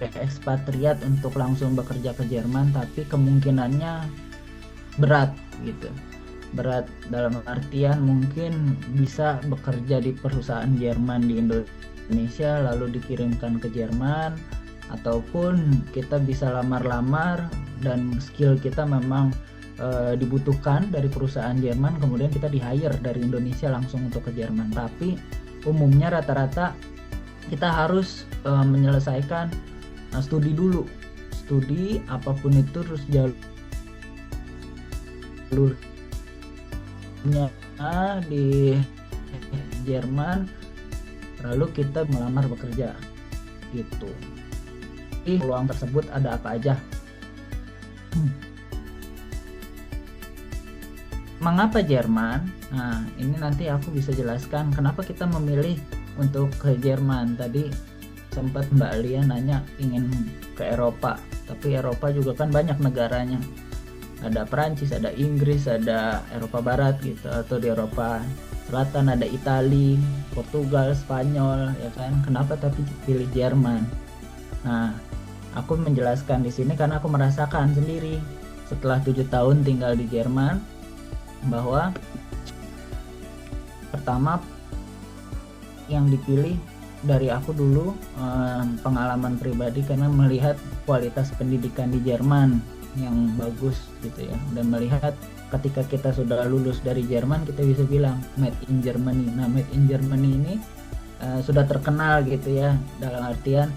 ekspatriat untuk langsung bekerja ke Jerman, tapi kemungkinannya berat gitu. Berat dalam artian mungkin bisa bekerja di perusahaan Jerman di Indonesia lalu dikirimkan ke Jerman, ataupun kita bisa lamar-lamar dan skill kita memang dibutuhkan dari perusahaan Jerman, kemudian kita di-hire dari Indonesia langsung untuk ke Jerman. Tapi umumnya rata-rata kita harus menyelesaikan studi dulu, studi apapun itu, terus jalurnya di Jerman, lalu kita melamar bekerja gitu. Peluang tersebut ada apa aja? Mengapa Jerman? Nah, ini nanti aku bisa jelaskan kenapa kita memilih untuk ke Jerman. Tadi sempat Mbak Lia nanya ingin ke Eropa, tapi Eropa juga kan banyak negaranya. Ada Perancis, ada Inggris, ada Eropa Barat gitu, atau di Eropa Selatan ada Italia, Portugal, Spanyol, ya kan? Kenapa tapi pilih Jerman? Nah, aku menjelaskan di sini karena aku merasakan sendiri setelah 7 tahun tinggal di Jerman, bahwa pertama yang dipilih dari aku dulu pengalaman pribadi, karena melihat kualitas pendidikan di Jerman yang bagus gitu ya, dan melihat ketika kita sudah lulus dari Jerman kita bisa bilang made in Germany. Nah, made in Germany ini sudah terkenal gitu ya, dalam artian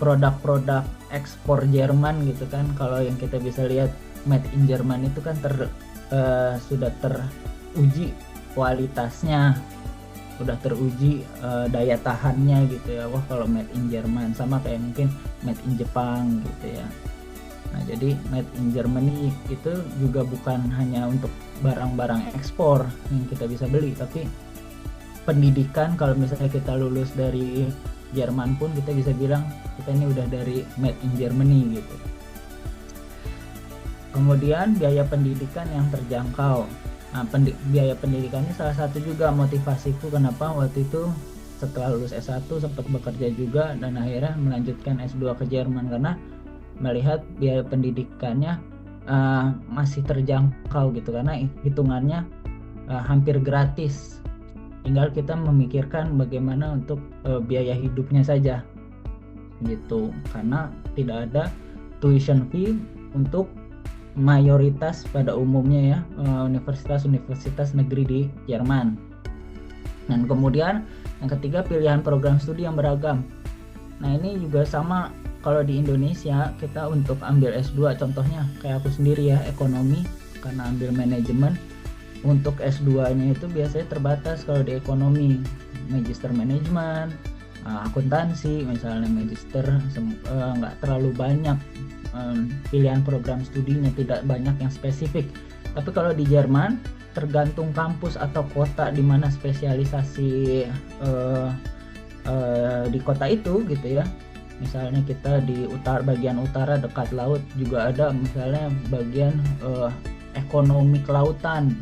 produk-produk ekspor Jerman gitu kan. Kalau yang kita bisa lihat made in Germany itu kan sudah teruji kualitasnya, udah teruji daya tahannya gitu ya. Wah, kalau made in Jerman sama kayak mungkin made in Jepang gitu ya. Nah, jadi made in Germany itu juga bukan hanya untuk barang-barang ekspor yang kita bisa beli, tapi pendidikan. Kalau misalnya kita lulus dari Jerman pun kita bisa bilang kita ini udah dari made in Germany gitu. Kemudian biaya pendidikan yang terjangkau. Nah, biaya pendidikan ini salah satu juga motivasiku kenapa waktu itu setelah lulus S1 sempat bekerja juga dan akhirnya melanjutkan S2 ke Jerman, karena melihat biaya pendidikannya masih terjangkau gitu, karena hitungannya hampir gratis. Tinggal kita memikirkan bagaimana untuk biaya hidupnya saja gitu, karena tidak ada tuition fee untuk mayoritas pada umumnya ya universitas-universitas negeri di Jerman. Dan kemudian yang ketiga, pilihan program studi yang beragam. Nah, ini juga sama kalau di Indonesia kita untuk ambil S2, contohnya kayak aku sendiri ya, ekonomi, karena ambil manajemen. Untuk S2-nya itu biasanya terbatas. Kalau di ekonomi, magister manajemen, akuntansi misalnya magister, nggak terlalu banyak pilihan program studinya, tidak banyak yang spesifik. Tapi kalau di Jerman tergantung kampus atau kota di mana spesialisasi di kota itu gitu ya. Misalnya kita di bagian utara dekat laut juga ada misalnya bagian ekonomi kelautan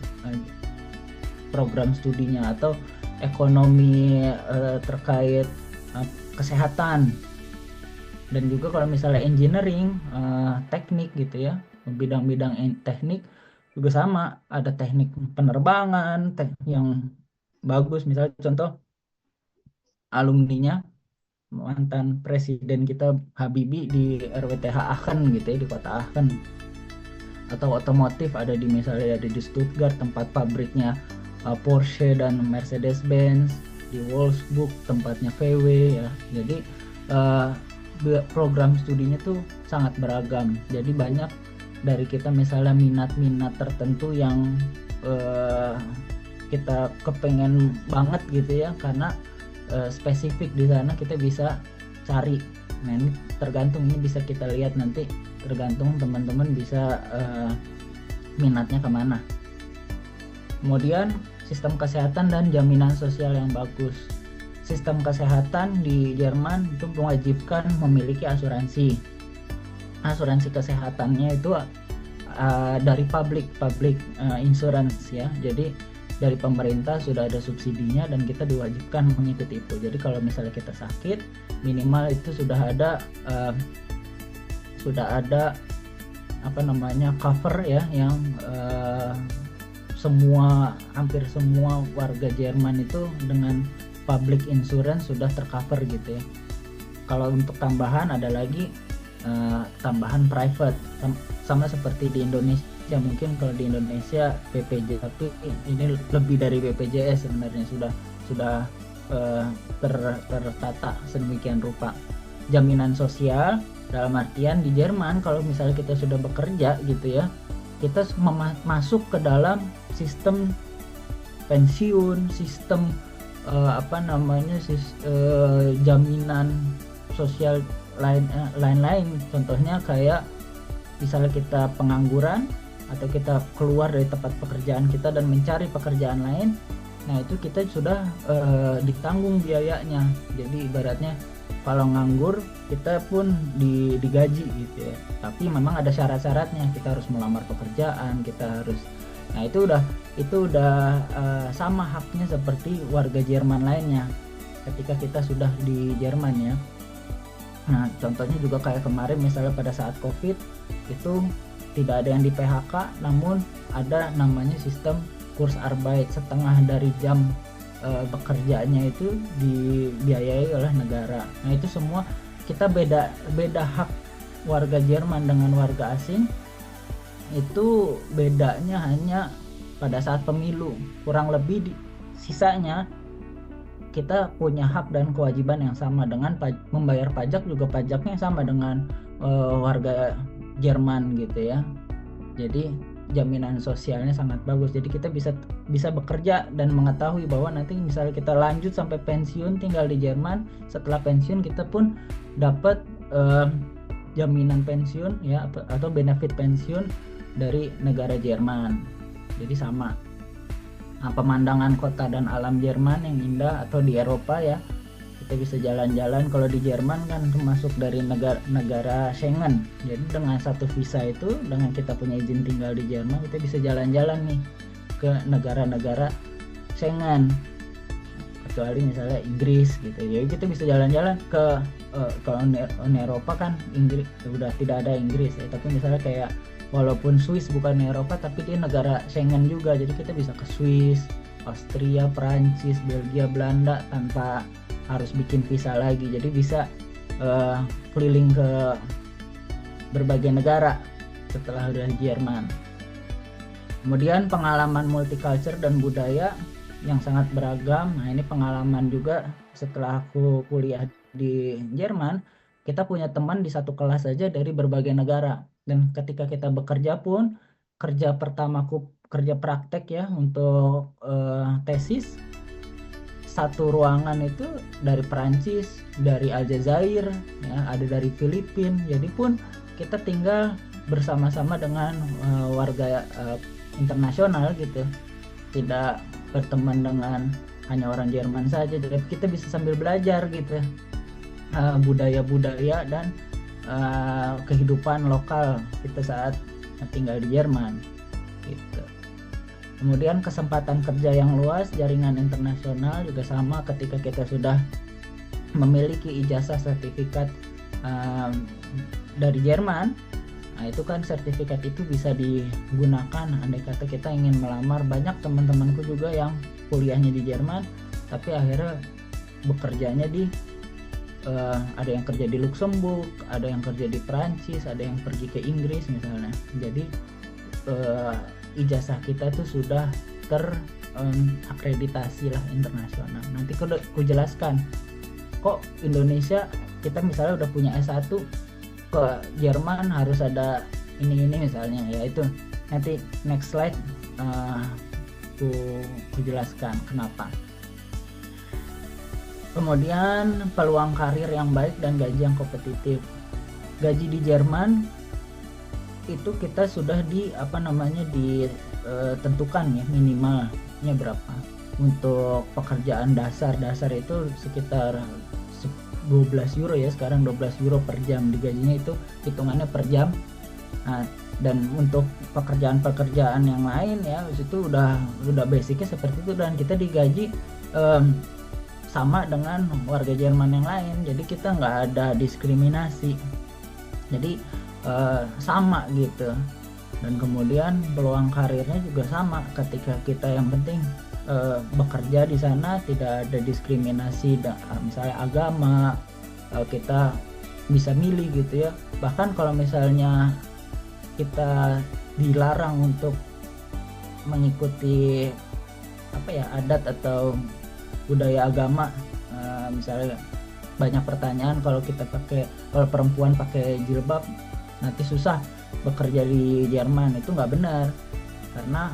program studinya, atau ekonomi terkait kesehatan. Dan juga kalau misalnya engineering, teknik gitu ya, bidang-bidang teknik juga sama, ada teknik penerbangan yang bagus. Misalnya contoh alumninya mantan presiden kita Habibie di RWTH Aachen gitu ya, di kota Aachen. Atau otomotif ada di misalnya ada di Stuttgart, tempat pabriknya Porsche dan Mercedes-Benz, di Wolfsburg tempatnya VW ya. Jadi program studinya tuh sangat beragam. Jadi banyak dari kita misalnya minat-minat tertentu yang kita kepengen banget gitu ya, karena spesifik di sana kita bisa cari. Nah, ini tergantung, ini bisa kita lihat nanti, tergantung teman-teman bisa minatnya kemana. Kemudian sistem kesehatan dan jaminan sosial yang bagus. Sistem kesehatan di Jerman itu mewajibkan memiliki asuransi. Asuransi kesehatannya itu dari public insurance ya. Jadi dari pemerintah sudah ada subsidinya dan kita diwajibkan mengikuti itu. Jadi kalau misalnya kita sakit, minimal itu sudah ada cover ya, yang hampir semua warga Jerman itu dengan public insurance sudah tercover gitu ya. Kalau untuk tambahan ada lagi tambahan private, sama seperti di Indonesia. Mungkin kalau di Indonesia BPJS, tapi ini lebih dari BPJS sebenarnya, sudah tertata sedemikian rupa. Jaminan sosial dalam artian di Jerman kalau misalnya kita sudah bekerja gitu ya, kita masuk ke dalam sistem pensiun, sistem jaminan sosial lain-lain. Contohnya kayak misalnya kita pengangguran atau kita keluar dari tempat pekerjaan kita dan mencari pekerjaan lain, nah itu kita sudah ditanggung biayanya. Jadi ibaratnya kalau nganggur kita pun digaji gitu ya, tapi memang ada syarat-syaratnya. Kita harus melamar pekerjaan, kita harus, nah itu udah sama haknya seperti warga Jerman lainnya ketika kita sudah di Jerman ya. Nah contohnya juga kayak kemarin misalnya pada saat COVID itu tidak ada yang di PHK, namun ada namanya sistem Kurzarbeit, setengah dari jam bekerjanya itu dibiayai oleh negara. Nah itu semua kita beda hak warga Jerman dengan warga asing. Itu bedanya hanya pada saat pemilu, kurang lebih sisanya kita punya hak dan kewajiban yang sama. Dengan membayar pajak juga, pajaknya sama dengan warga Jerman gitu ya. Jadi jaminan sosialnya sangat bagus. Jadi kita bisa bekerja dan mengetahui bahwa nanti misalnya kita lanjut sampai pensiun tinggal di Jerman, setelah pensiun kita pun dapat jaminan pensiun ya, atau benefit pensiun dari negara Jerman. Jadi sama. Nah, pemandangan kota dan alam Jerman yang indah, atau di Eropa ya, kita bisa jalan-jalan. Kalau di Jerman kan termasuk dari negara Schengen. Jadi dengan satu visa itu, dengan kita punya izin tinggal di Jerman, kita bisa jalan-jalan nih ke negara-negara Schengen. Kecuali misalnya Inggris gitu. Jadi kita bisa jalan-jalan ke Uni Eropa kan Inggris udah tidak ada Inggris ya. Tapi misalnya kayak walaupun Swiss bukan Eropa tapi dia negara Schengen juga. Jadi kita bisa ke Swiss, Austria, Prancis, Belgia, Belanda tanpa harus bikin visa lagi. Jadi bisa keliling ke berbagai negara setelah udah di Jerman. Kemudian pengalaman multicultural dan budaya yang sangat beragam. Nah ini pengalaman juga setelah aku kuliah di Jerman, kita punya teman di satu kelas saja dari berbagai negara. Dan ketika kita bekerja pun, kerja pertamaku kerja praktek ya untuk tesis, satu ruangan itu dari Perancis, dari Aljazair, ya, ada dari Filipina. Jadi pun kita tinggal bersama-sama dengan warga internasional gitu, tidak berteman dengan hanya orang Jerman saja. Jadi kita bisa sambil belajar gitu budaya-budaya dan kehidupan lokal kita saat tinggal di Jerman gitu. Kemudian kesempatan kerja yang luas, jaringan internasional juga sama. Ketika kita sudah memiliki ijazah sertifikat dari Jerman, nah itu kan sertifikat itu bisa digunakan andai kata kita ingin melamar. Banyak teman-temanku juga yang kuliahnya di Jerman tapi akhirnya bekerjanya di ada yang kerja di Luxembourg, ada yang kerja di Perancis, ada yang pergi ke Inggris misalnya. Jadi ijazah kita tuh sudah terakreditasi lah internasional. Nanti aku jelaskan kok Indonesia kita misalnya udah punya S1, ke Jerman harus ada ini misalnya, yaitu nanti next slide aku jelaskan kenapa. Kemudian peluang karir yang baik dan gaji yang kompetitif. Gaji di Jerman itu kita sudah ditentukan ya minimalnya berapa. Untuk pekerjaan dasar itu sekitar 12 euro ya, sekarang 12 euro per jam. Digajinya itu hitungannya per jam. Nah, Dan untuk pekerjaan-pekerjaan yang lain ya itu udah basicnya seperti itu, dan kita digaji sama dengan warga Jerman yang lain, jadi kita nggak ada diskriminasi, jadi sama gitu. Dan kemudian peluang karirnya juga sama ketika kita yang penting bekerja di sana tidak ada diskriminasi, misalnya agama, kita bisa milih gitu ya. Bahkan kalau misalnya kita dilarang untuk mengikuti adat atau budaya agama, misalnya banyak pertanyaan kalau perempuan pakai jilbab nanti susah bekerja di Jerman, itu nggak benar, karena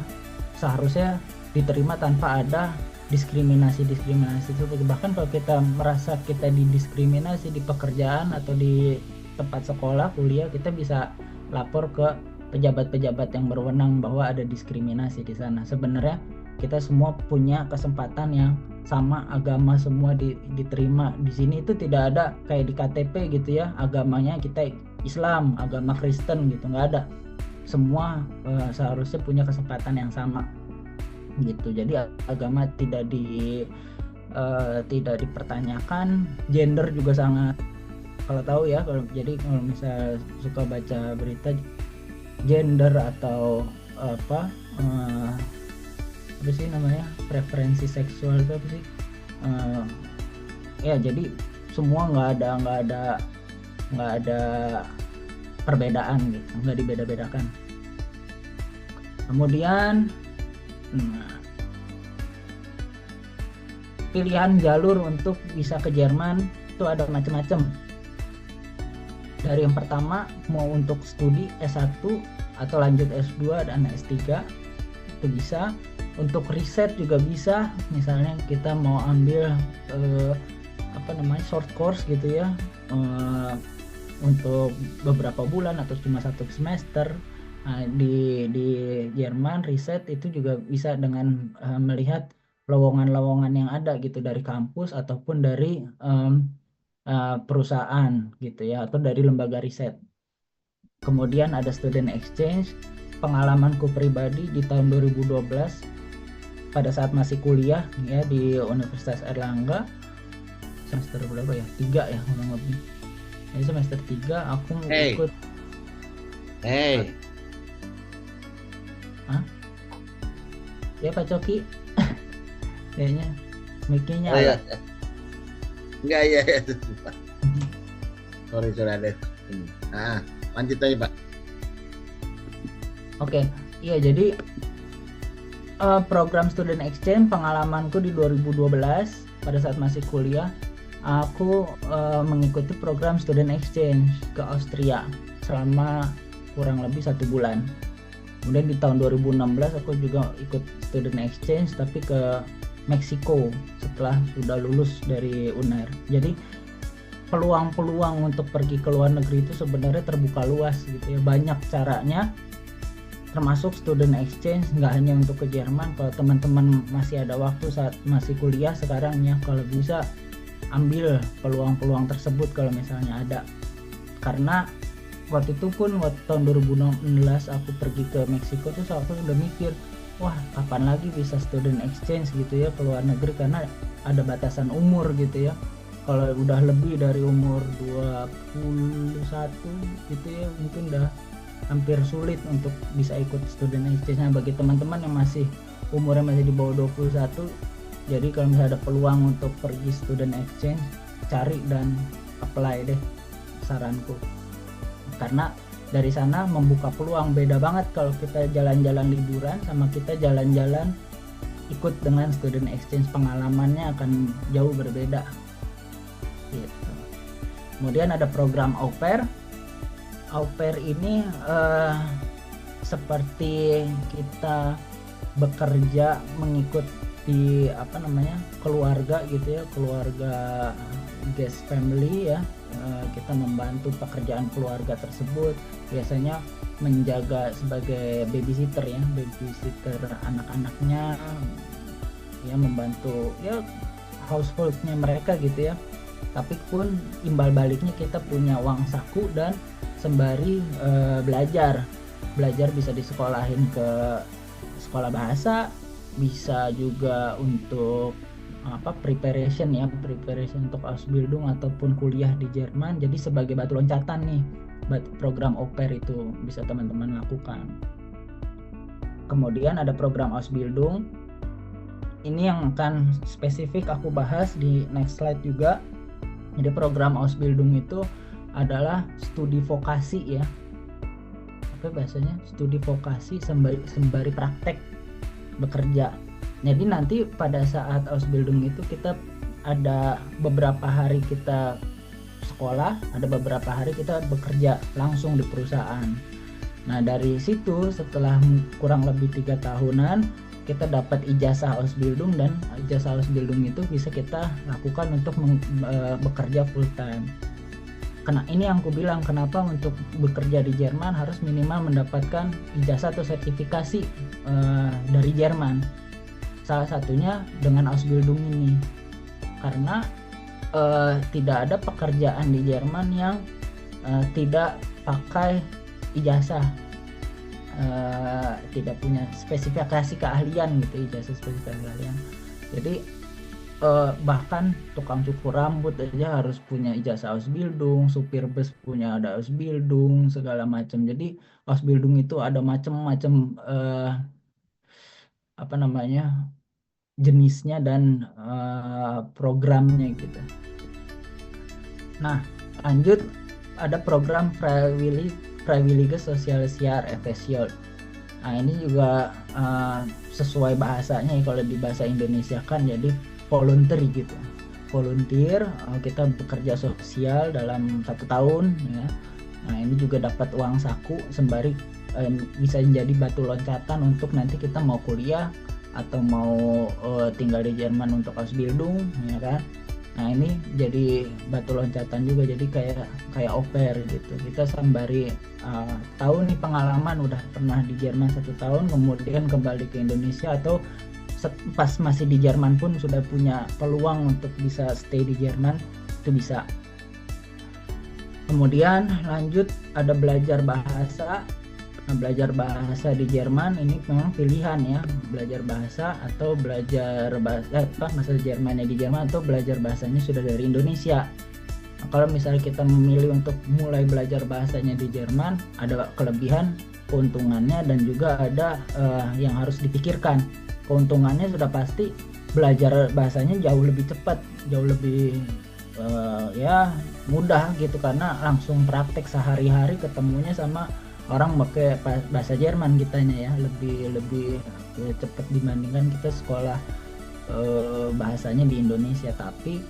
seharusnya diterima tanpa ada diskriminasi seperti. Bahkan kalau kita merasa kita didiskriminasi di pekerjaan atau di tempat sekolah kuliah, kita bisa lapor ke pejabat-pejabat yang berwenang bahwa ada diskriminasi di sana. Sebenarnya kita semua punya kesempatan yang sama, agama semua diterima di sini. Itu tidak ada kayak di KTP gitu ya, agamanya kita Islam, agama Kristen gitu, nggak ada. Semua seharusnya punya kesempatan yang sama gitu. Jadi agama tidak dipertanyakan, gender juga sangat, kalau tahu ya, kalau misal suka baca berita gender atau apa sih namanya, preferensi seksual itu apa sih, ya jadi semua nggak ada perbedaan gitu, nggak dibeda-bedakan. Kemudian pilihan jalur untuk bisa ke Jerman itu ada macam-macam. Dari yang pertama, mau untuk studi S1 atau lanjut S2 dan S3 itu bisa. Untuk riset juga bisa, misalnya kita mau ambil short course gitu ya, untuk beberapa bulan atau cuma 1 semester. Di Jerman riset itu juga bisa dengan melihat lowongan-lowongan yang ada gitu dari kampus ataupun dari perusahaan gitu ya, atau dari lembaga riset. Kemudian ada student exchange. Pengalamanku pribadi di tahun 2012 pada saat masih kuliah ya di Universitas Erlangga, semester berapa ya? 3 ya kurang lebih. Jadi semester 3 aku ikut. Hah? Ya Pak Coki. Kayaknya mic-nya ya. Enggak ya. Sorry ada. Lanjut aja Pak. Oke, iya jadi program student exchange pengalamanku di 2012 pada saat masih kuliah, aku mengikuti program student exchange ke Austria selama kurang lebih 1 bulan. Kemudian di tahun 2016 aku juga ikut student exchange tapi ke Meksiko setelah sudah lulus dari UNER. Jadi peluang-peluang untuk pergi ke luar negeri itu sebenarnya terbuka luas gitu ya, banyak caranya, termasuk student exchange. Nggak hanya untuk ke Jerman. Kalau teman-teman masih ada waktu saat masih kuliah sekarang ya, kalau bisa ambil peluang-peluang tersebut kalau misalnya ada. Karena waktu itu pun tahun 2016 aku pergi ke Meksiko tuh aku udah mikir, wah kapan lagi bisa student exchange gitu ya ke luar negeri, karena ada batasan umur gitu ya. Kalau udah lebih dari umur 21 gitu ya mungkin udah hampir sulit untuk bisa ikut student exchange. Nah, bagi teman-teman yang umurnya masih di bawah 21, jadi kalau misalnya ada peluang untuk pergi student exchange, cari dan apply deh, saranku. Karena dari sana membuka peluang, beda banget kalau kita jalan-jalan liburan sama kita jalan-jalan ikut dengan student exchange, pengalamannya akan jauh berbeda gitu. Kemudian ada program au pair. Au pair ini seperti kita bekerja mengikuti keluarga gitu ya, keluarga guest family ya. Kita membantu pekerjaan keluarga tersebut, biasanya menjaga sebagai babysitter ya, babysitter anak-anaknya ya, membantu ya householdnya mereka gitu ya. Tapi pun imbal baliknya kita punya uang saku dan sembari belajar belajar bisa disekolahin ke sekolah bahasa, bisa juga untuk preparation untuk Ausbildung ataupun kuliah di Jerman. Jadi sebagai batu loncatan nih, program au pair itu bisa teman-teman lakukan. Kemudian ada program Ausbildung. Ini yang akan spesifik aku bahas di next slide juga. Jadi program Ausbildung itu adalah studi vokasi ya. Apa bahasanya? Studi vokasi sembari praktek bekerja. Jadi nanti pada saat Ausbildung itu kita ada beberapa hari kita sekolah, ada beberapa hari kita bekerja langsung di perusahaan. Nah dari situ setelah kurang lebih 3 tahunan kita dapat ijazah Ausbildung, dan ijazah Ausbildung itu bisa kita lakukan untuk bekerja full time. Ini yang aku bilang kenapa untuk bekerja di Jerman harus minimal mendapatkan ijazah atau sertifikasi dari Jerman. Salah satunya dengan Ausbildung ini, karena tidak ada pekerjaan di Jerman yang tidak pakai ijazah, tidak punya spesifikasi keahlian gitu, ijazah spesifikasi keahlian. Jadi bahkan tukang cukur rambut aja harus punya ijazah Ausbildung, supir bus punya ada Ausbildung, segala macam. Jadi Ausbildung itu ada macam-macam jenisnya dan programnya gitu. Nah, lanjut ada program Freiwillige Soziales Jahr FSJ. Nah, ini juga sesuai bahasanya ya, kalau di bahasa Indonesia kan jadi volunteer gitu. Volunteer, kita bekerja sosial dalam 1 tahun ya. Nah, ini juga dapat uang saku sembari bisa menjadi batu loncatan untuk nanti kita mau kuliah atau mau tinggal di Jerman untuk Ausbildung ya kan. Nah ini jadi batu loncatan juga, jadi kayak au pair gitu. Kita sembari tahu nih pengalaman udah pernah di Jerman 1 tahun, kemudian kembali ke Indonesia, atau pas masih di Jerman pun sudah punya peluang untuk bisa stay di Jerman, itu bisa. Kemudian lanjut ada belajar bahasa. Nah, belajar bahasa di Jerman ini memang pilihan ya, belajar bahasa atau belajar bahasa Jermannya di Jerman, atau belajar bahasanya sudah dari Indonesia. Nah, kalau misalnya kita memilih untuk mulai belajar bahasanya di Jerman, ada kelebihan, keuntungannya, dan juga ada yang harus dipikirkan. Keuntungannya sudah pasti belajar bahasanya jauh lebih cepat, jauh lebih mudah gitu, karena langsung praktek sehari-hari ketemunya sama orang pakai bahasa Jerman kitanya ya, lebih cepat dibandingkan kita sekolah bahasanya di Indonesia. Tapi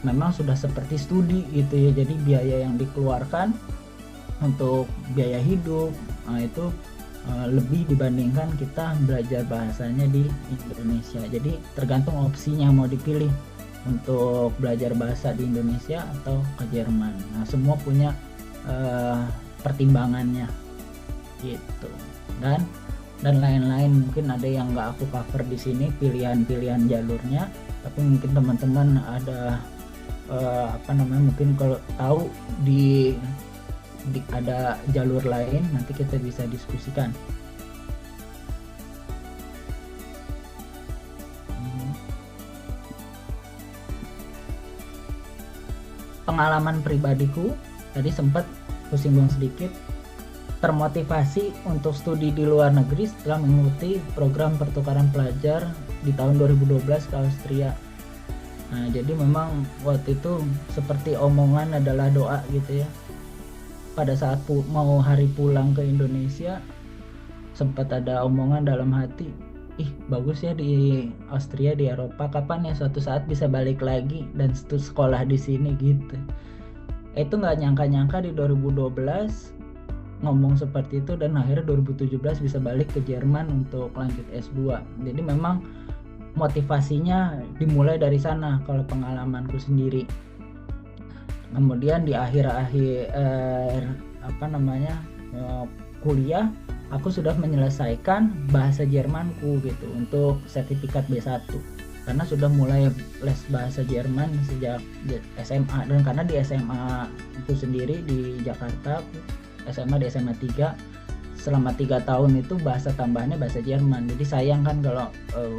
memang sudah seperti studi gitu ya, jadi biaya yang dikeluarkan untuk biaya hidup itu lebih dibandingkan kita belajar bahasanya di Indonesia. Jadi tergantung opsinya mau dipilih untuk belajar bahasa di Indonesia atau ke Jerman. Nah semua punya pertimbangannya gitu, dan lain-lain. Mungkin ada yang nggak aku cover di sini pilihan-pilihan jalurnya, tapi mungkin teman-teman ada mungkin kalau tahu di ada jalur lain, nanti kita bisa diskusikan. Pengalaman pribadiku tadi sempat singgung sedikit. Termotivasi untuk studi di luar negeri setelah mengikuti program pertukaran pelajar di tahun 2012 ke Austria. Nah, jadi memang waktu itu seperti omongan adalah doa gitu ya. Pada saat mau hari pulang ke Indonesia, sempat ada omongan dalam hati, bagus ya di Austria, di Eropa, kapan ya suatu saat bisa balik lagi dan sekolah di sini gitu. Itu nggak nyangka-nyangka di 2012 ngomong seperti itu, dan akhirnya 2017 bisa balik ke Jerman untuk lanjut S2. Jadi memang motivasinya dimulai dari sana kalau pengalamanku sendiri. Kemudian di akhir-akhir kuliah, aku sudah menyelesaikan bahasa Jermanku gitu untuk sertifikat B1, karena sudah mulai les bahasa Jerman sejak SMA. Dan karena di SMA itu sendiri di Jakarta, SMA di SMA 3 selama 3 tahun itu bahasa tambahannya bahasa Jerman. Jadi sayang kan kalau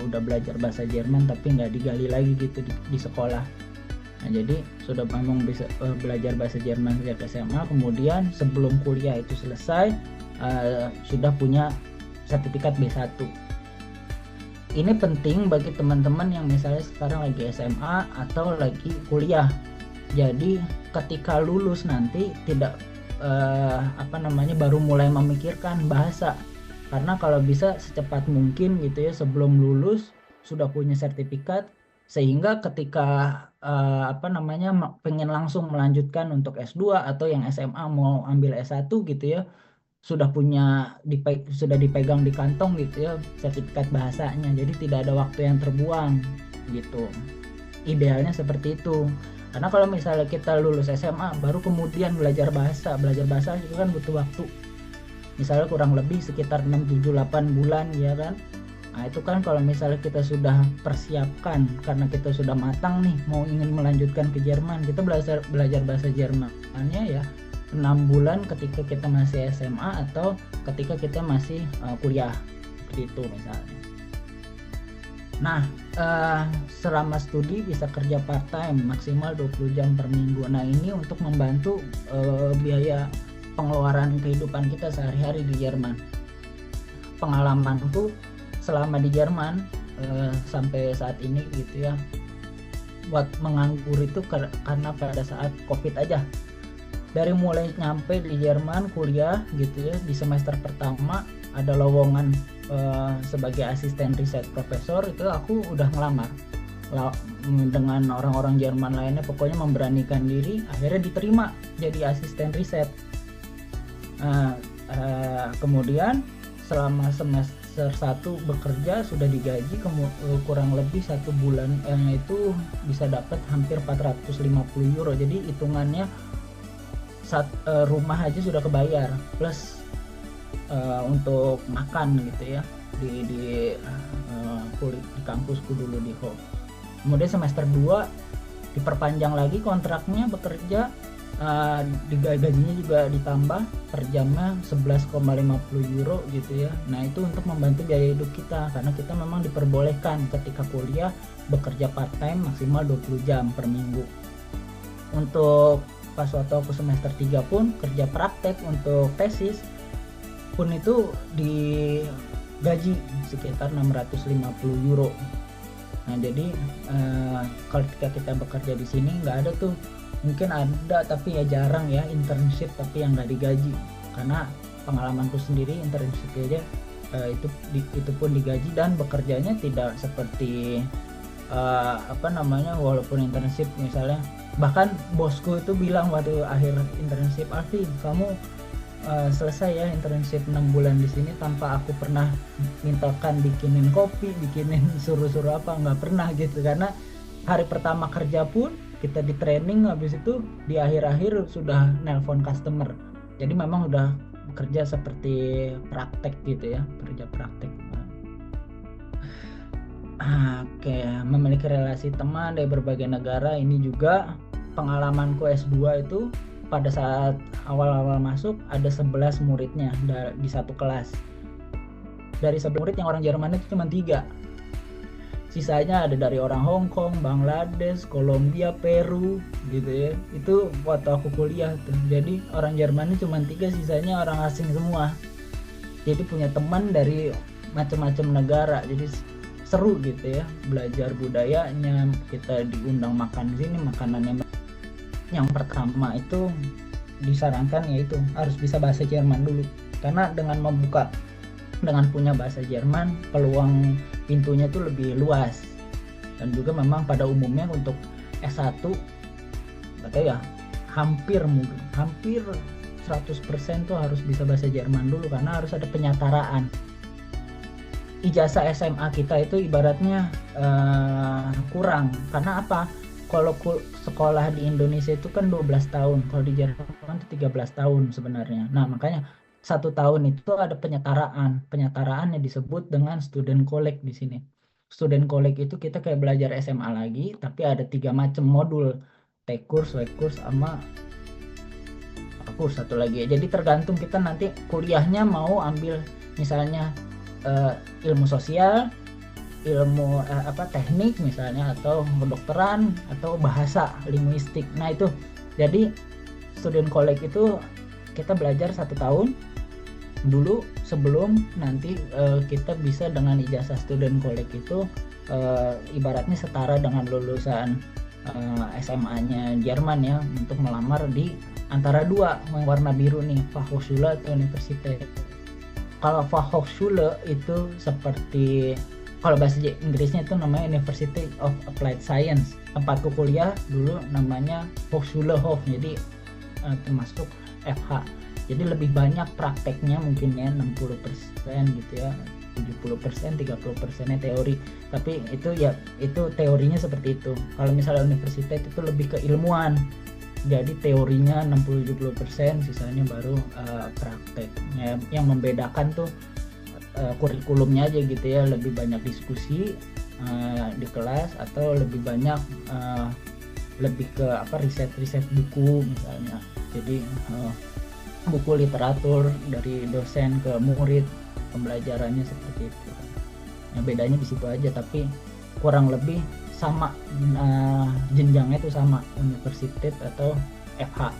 udah belajar bahasa Jerman tapi nggak digali lagi gitu di sekolah. Nah, jadi sudah memang bisa belajar bahasa Jerman sejak SMA, kemudian sebelum kuliah itu selesai sudah punya sertifikat B1. Ini penting bagi teman-teman yang misalnya sekarang lagi SMA atau lagi kuliah. Jadi ketika lulus nanti tidak baru mulai memikirkan bahasa, karena kalau bisa secepat mungkin gitu ya, sebelum lulus sudah punya sertifikat, sehingga ketika pengen langsung melanjutkan untuk S2 atau yang SMA mau ambil S1 gitu ya, sudah dipegang di kantong gitu ya sertifikat bahasanya, jadi tidak ada waktu yang terbuang gitu. Idealnya seperti itu. Karena kalau misalnya kita lulus SMA baru kemudian belajar bahasa itu kan butuh waktu. Misalnya kurang lebih sekitar 6, 7, 8 bulan ya kan. Nah itu kan kalau misalnya kita sudah persiapkan, karena kita sudah matang nih mau ingin melanjutkan ke Jerman, kita belajar bahasa Jermannya ya 6 bulan ketika kita masih SMA atau ketika kita masih kuliah, seperti itu misalnya. Nah, selama studi bisa kerja part time maksimal 20 jam per minggu. Nah, ini untuk membantu biaya pengeluaran kehidupan kita sehari-hari di Jerman. Pengalamanku selama di Jerman sampai saat ini gitu ya, buat menganggur itu karena pada saat COVID aja. Dari mulai nyampe di Jerman kuliah gitu ya, di semester pertama ada lowongan sebagai asisten riset profesor, itu aku udah ngelamar dengan orang-orang Jerman lainnya, pokoknya memberanikan diri, akhirnya diterima jadi asisten riset. Kemudian selama semester 1 bekerja sudah digaji, kurang lebih 1 bulan itu bisa dapat hampir 450 euro. Jadi hitungannya rumah aja sudah kebayar, plus untuk makan gitu ya di kampusku dulu di Ho. Kemudian semester 2 diperpanjang lagi kontraknya bekerja, gajinya juga ditambah per jamnya 11,50 euro gitu ya. Nah itu untuk membantu biaya hidup kita, karena kita memang diperbolehkan ketika kuliah bekerja part time maksimal 20 jam per minggu. Untuk pas waktu aku semester 3 pun kerja praktek untuk tesis pun itu digaji sekitar 650 euro. Nah jadi kalau kita bekerja di sini nggak ada tuh, mungkin ada tapi ya jarang ya internship tapi yang nggak digaji. Karena pengalamanku sendiri internship aja itu pun digaji dan bekerjanya tidak seperti walaupun internship misalnya, bahkan bosku itu bilang waktu akhir internship, Alfi kamu selesai ya internship 6 bulan di sini tanpa aku pernah mintakan bikinin kopi, bikinin suruh-suruh apa, nggak pernah gitu. Karena hari pertama kerja pun kita di training, habis itu di akhir-akhir sudah nelpon customer. Jadi memang udah bekerja seperti praktek gitu ya, kerja praktek. Oke, memiliki relasi teman dari berbagai negara. Ini juga pengalamanku S2 itu pada saat awal-awal masuk ada 11 muridnya di satu kelas. Dari 11 murid yang orang Jerman itu cuma 3. Sisanya ada dari orang Hong Kong, Bangladesh, Kolombia, Peru gitu ya. Itu waktu aku kuliah tuh. Jadi orang Jerman itu cuma 3, sisanya orang asing semua. Jadi punya teman dari macam-macam negara. Jadi seru gitu ya, belajar budayanya. Kita diundang makan di sini, makanannya yang pertama itu disarankan yaitu harus bisa bahasa Jerman dulu, karena dengan punya bahasa Jerman peluang pintunya itu lebih luas. Dan juga memang pada umumnya untuk S1 katanya ya hampir 100% tuh harus bisa bahasa Jerman dulu, karena harus ada penyataraan. Ijazah SMA kita itu ibaratnya kurang, karena apa? Kalau sekolah di Indonesia itu kan 12 tahun, kalau di Jerman itu 13 tahun sebenarnya. Nah makanya 1 tahun itu ada penyataraan yang disebut dengan student college di sini. Student college itu kita kayak belajar SMA lagi, tapi ada 3 macam modul, T-course, Y-course, sama kurs satu lagi. Jadi tergantung kita nanti kuliahnya mau ambil misalnya ilmu sosial, ilmu teknik misalnya, atau kedokteran, atau bahasa linguistik. Nah itu, jadi student college itu kita belajar 1 tahun dulu sebelum nanti kita bisa dengan ijazah student college itu ibaratnya setara dengan lulusan SMA-nya Jerman ya, untuk melamar di antara dua yang warna biru nih, Fachhochschule atau Universität. Kalau Fachhochschule itu seperti, kalau bahasa Inggrisnya itu namanya University of Applied Science. Tempatku kuliah dulu namanya Hochschulhof, jadi termasuk FH. Jadi lebih banyak prakteknya mungkin ya, 60% gitu ya, 70%, 30%-nya teori. Tapi itu ya, itu teorinya seperti itu. Kalau misalnya universitas itu lebih ke ilmuwan. Jadi teorinya 60-70%, sisanya baru praktek. Ya, yang membedakan tuh kurikulumnya aja gitu ya, lebih banyak diskusi di kelas, atau lebih banyak lebih ke riset-riset buku misalnya. Jadi buku literatur dari dosen ke murid, pembelajarannya seperti itu. Nah, bedanya di situ aja, tapi kurang lebih sama, jenjangnya itu sama, universitas atau FH.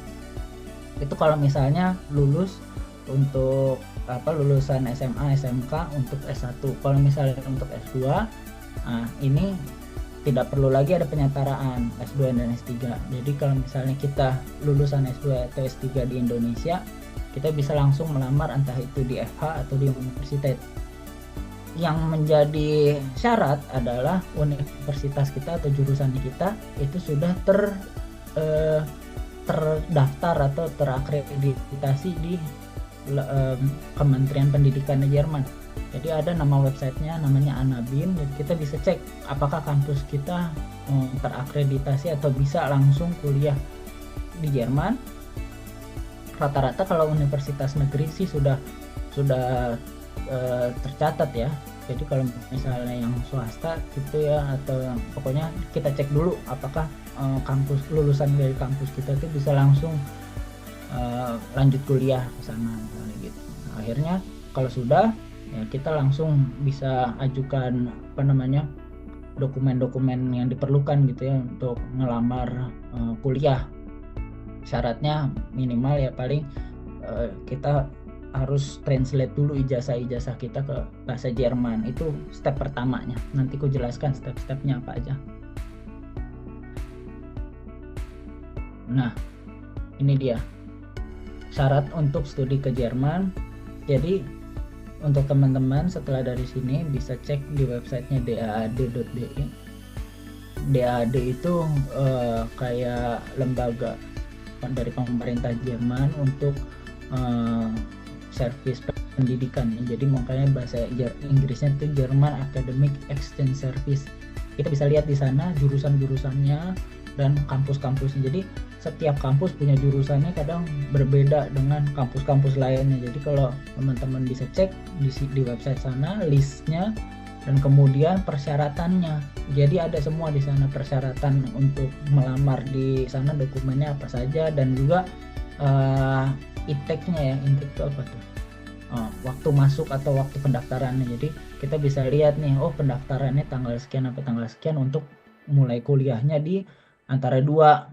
Itu kalau misalnya lulus untuk lulusan SMA, SMK untuk S1. Kalau misalnya untuk S2, ini tidak perlu lagi ada penyetaraan S2 dan S3. Jadi kalau misalnya kita lulusan S2 atau S3 di Indonesia, kita bisa langsung melamar entah itu di FH atau di universitas. Yang menjadi syarat adalah universitas kita atau jurusan kita itu sudah terdaftar atau terakreditasi di Kementerian Pendidikan Jerman. Jadi ada nama websitenya namanya ANABIN. Jadi kita bisa cek apakah kampus kita terakreditasi atau bisa langsung kuliah di Jerman. Rata-rata kalau universitas negeri sih sudah tercatat ya. Jadi kalau misalnya yang swasta gitu ya, atau yang pokoknya kita cek dulu apakah kampus, lulusan dari kampus kita itu bisa langsung lanjut kuliah ke sana gitu. Akhirnya kalau sudah, ya kita langsung bisa ajukan dokumen-dokumen yang diperlukan gitu ya untuk ngelamar kuliah. Syaratnya minimal ya paling kita harus translate dulu ijazah kita ke bahasa Jerman. Itu step pertamanya. Nanti ku jelaskan step-stepnya apa aja. Nah, ini dia syarat untuk studi ke Jerman. Jadi untuk teman-teman setelah dari sini bisa cek di websitenya daad.de. DAD itu kayak lembaga dari pemerintah Jerman untuk servis pendidikan. Jadi makanya bahasa Inggrisnya itu German Academic Exchange Service. Kita bisa lihat di sana jurusan-jurusannya dan kampus-kampusnya. Jadi setiap kampus punya jurusannya kadang berbeda dengan kampus-kampus lainnya. Jadi kalau teman-teman bisa cek di website sana listnya dan kemudian persyaratannya. Jadi ada semua di sana persyaratan untuk melamar di sana, dokumennya apa saja, dan juga intake-nya ya. Intake itu apa tuh? Waktu masuk atau waktu pendaftarannya. Jadi kita bisa lihat nih, oh pendaftarannya tanggal sekian sampai tanggal sekian untuk mulai kuliahnya di antara dua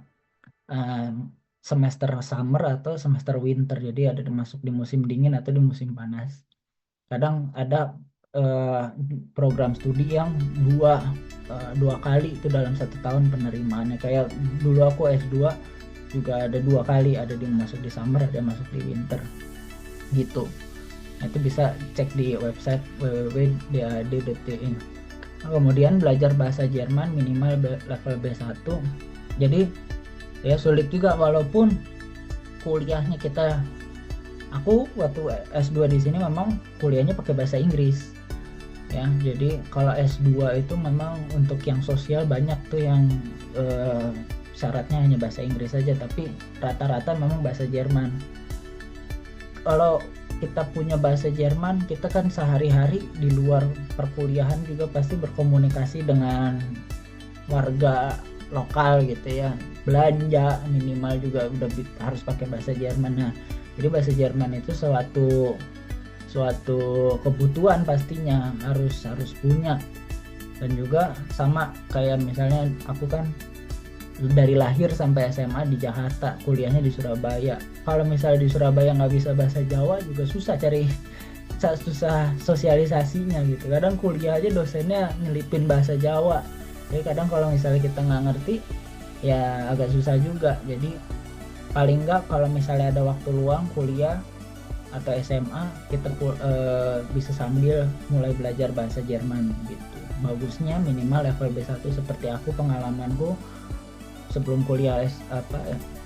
semester summer atau semester winter. Jadi ada masuk di musim dingin atau di musim panas. Kadang ada program studi yang dua kali itu dalam 1 tahun penerimaannya. Kayak dulu aku S2 juga ada 2 kali, ada yang masuk di summer, ada yang masuk di winter gitu. Nah, itu bisa cek di website www.dad.de. Kemudian belajar bahasa Jerman minimal level B1. Jadi ya sulit juga, walaupun kuliahnya aku waktu S2 di sini memang kuliahnya pakai bahasa Inggris ya. Jadi kalau S2 itu memang untuk yang sosial banyak tuh yang syaratnya hanya bahasa Inggris saja, tapi rata-rata memang bahasa Jerman. Kalau kita punya bahasa Jerman, kita kan sehari-hari di luar perkuliahan juga pasti berkomunikasi dengan warga lokal gitu ya, belanja minimal juga udah harus pakai bahasa Jerman. Nah, jadi bahasa Jerman itu suatu kebutuhan pastinya harus punya. Dan juga sama kayak misalnya aku kan dari lahir sampai SMA di Jakarta, kuliahnya di Surabaya. Kalau misalnya di Surabaya nggak bisa bahasa Jawa juga susah sosialisasinya gitu. Kadang kuliah aja dosennya nyelipin bahasa Jawa. Jadi kadang kalau misalnya kita nggak ngerti ya agak susah juga. Jadi paling nggak kalau misalnya ada waktu luang kuliah atau SMA kita bisa sambil mulai belajar bahasa Jerman gitu. Bagusnya minimal level B1 seperti aku, pengalamanku sebelum kuliah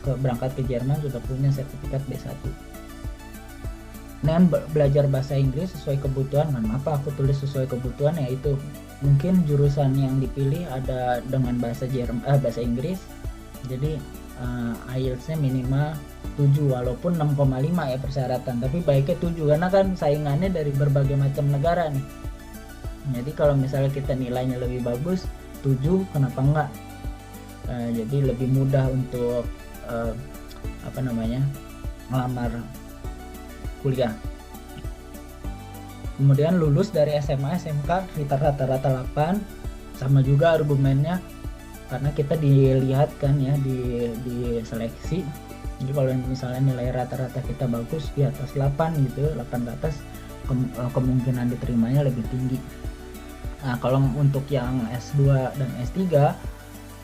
berangkat ke Jerman sudah punya sertifikat B1. Dan belajar bahasa Inggris sesuai kebutuhan. Kenapa aku tulis sesuai kebutuhan? Yaitu mungkin jurusan yang dipilih ada dengan bahasa Inggris. Jadi IELTS-nya minimal 7 walaupun 6,5 ya persyaratan. Tapi baiknya 7 karena kan saingannya dari berbagai macam negara nih. Jadi kalau misalnya kita nilainya lebih bagus 7, kenapa enggak? Jadi lebih mudah untuk melamar kuliah. Kemudian lulus dari SMA SMK sekitar rata-rata 8, sama juga argumennya karena kita dilihat kan ya di seleksi. Jadi kalau misalnya nilai rata-rata kita bagus di atas 8 gitu, 8 ke atas, kemungkinan diterimanya lebih tinggi. Nah, kalau untuk yang S2 dan S3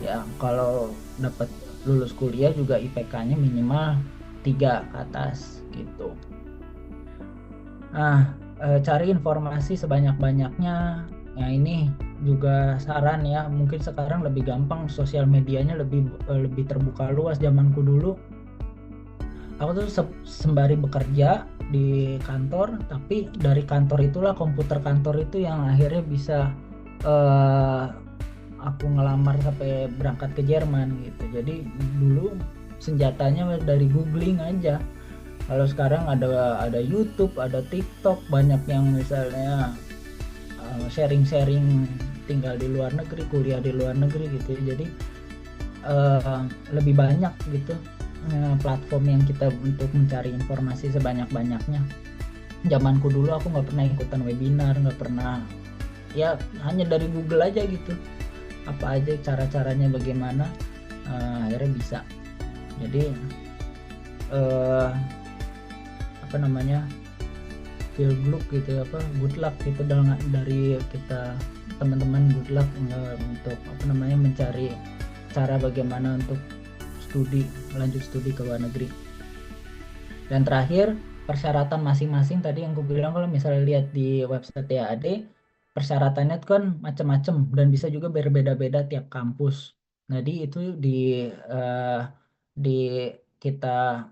ya kalau dapat lulus kuliah juga IPK-nya minimal 3 ke atas gitu. Nah, cari informasi sebanyak-banyaknya. Ya ini juga saran ya, mungkin sekarang lebih gampang, sosial medianya lebih terbuka luas. Zamanku dulu aku tuh sembari bekerja di kantor, tapi dari kantor itulah komputer kantor itu yang akhirnya bisa aku ngelamar sampai berangkat ke Jerman gitu. Jadi dulu senjatanya dari googling aja. Kalau sekarang ada YouTube, ada TikTok, banyak yang misalnya sharing-sharing tinggal di luar negeri, kuliah di luar negeri gitu. Jadi lebih banyak gitu platform yang kita untuk mencari informasi sebanyak-banyaknya. Zamanku dulu aku nggak pernah ikutan webinar, nggak pernah, ya hanya dari Google aja gitu, apa aja cara-caranya bagaimana, akhirnya bisa. Jadi feel good luck gitu dari kita teman-teman, good luck untuk mencari cara bagaimana untuk lanjut studi ke luar negeri. Dan terakhir, persyaratan masing-masing tadi yang gue bilang, kalau misalnya lihat di website TAAD, persyaratannya kan macam-macam dan bisa juga berbeda-beda tiap kampus. Jadi itu di kita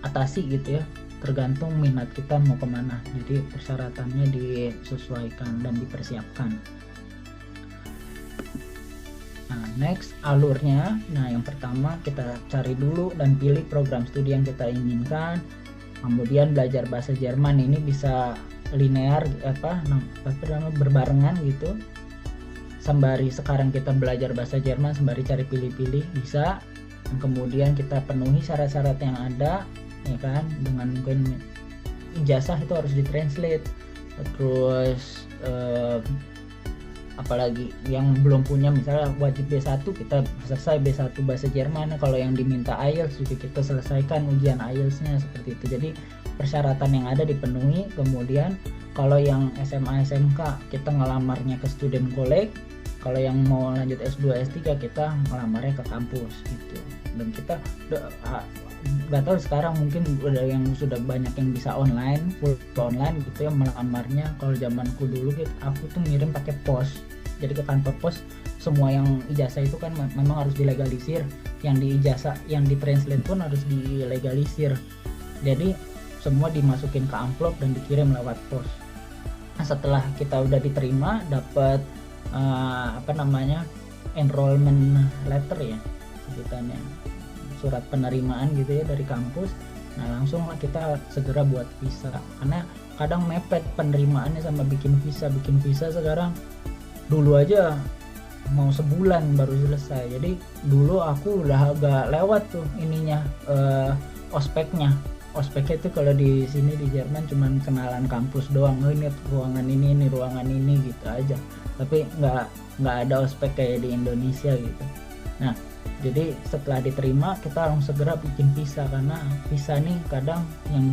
atasi gitu ya, tergantung minat kita mau kemana. Jadi persyaratannya disesuaikan dan dipersiapkan. Nah, next alurnya. Nah, yang pertama kita cari dulu dan pilih program studi yang kita inginkan. Kemudian belajar bahasa Jerman ini bisa linear berbarengan gitu. Sembari sekarang kita belajar bahasa Jerman, sembari cari pilih-pilih bisa. Dan kemudian kita penuhi syarat-syarat yang ada, ya kan, dengan mungkin ijazah itu harus ditranslate. Terus apalagi yang belum punya misalnya wajib B1, kita selesai B1 bahasa Jerman. Kalau yang diminta IELTS juga kita selesaikan ujian IELTS-nya seperti itu. Jadi persyaratan yang ada dipenuhi. Kemudian kalau yang SMA SMK kita ngelamarnya ke student college, kalau yang mau lanjut S2 S3 kita ngelamarnya ke kampus gitu. Dan kita nggak tahu sekarang mungkin udah yang sudah banyak yang bisa online, full online gitu ya melamarnya. Kalau zamanku dulu gitu, aku tuh ngirim pakai pos. Jadi ke kantor pos, semua yang ijazah itu kan memang harus dilegalisir. Yang di ijazah, yang ditranslate pun harus dilegalisir. Jadi semua dimasukin ke amplop dan dikirim lewat pos. Nah, setelah kita udah diterima, dapat enrollment letter ya sebutannya, surat penerimaan gitu ya dari kampus. Nah, langsung lah kita segera buat visa, karena kadang mepet penerimaannya sama bikin visa sekarang. Dulu aja mau sebulan baru selesai. Jadi dulu aku udah agak lewat tuh ininya, ospeknya. Ospeknya itu kalau di sini di Jerman cuman kenalan kampus doang. Oh, ini ruangan ini ruangan ini gitu aja. Tapi nggak ada ospek kayak di Indonesia gitu. Nah, jadi setelah diterima kita langsung segera bikin visa, karena visa nih kadang yang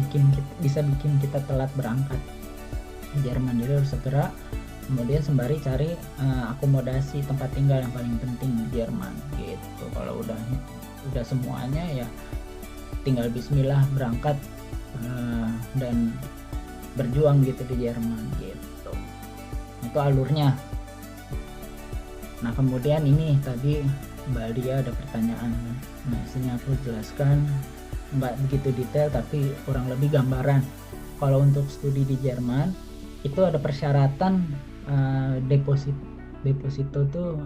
bisa bikin kita telat berangkat di Jerman. Jadi harus segera, kemudian sembari cari akomodasi tempat tinggal yang paling penting di Jerman gitu. Kalau udah semuanya ya tinggal bismillah berangkat dan berjuang gitu di Jerman gitu. Itu alurnya. Nah, kemudian ini tadi Mbak Lia ada pertanyaan. Nah, sini aku jelaskan nggak begitu detail tapi kurang lebih gambaran. Kalau untuk studi di Jerman itu ada persyaratan deposito tuh,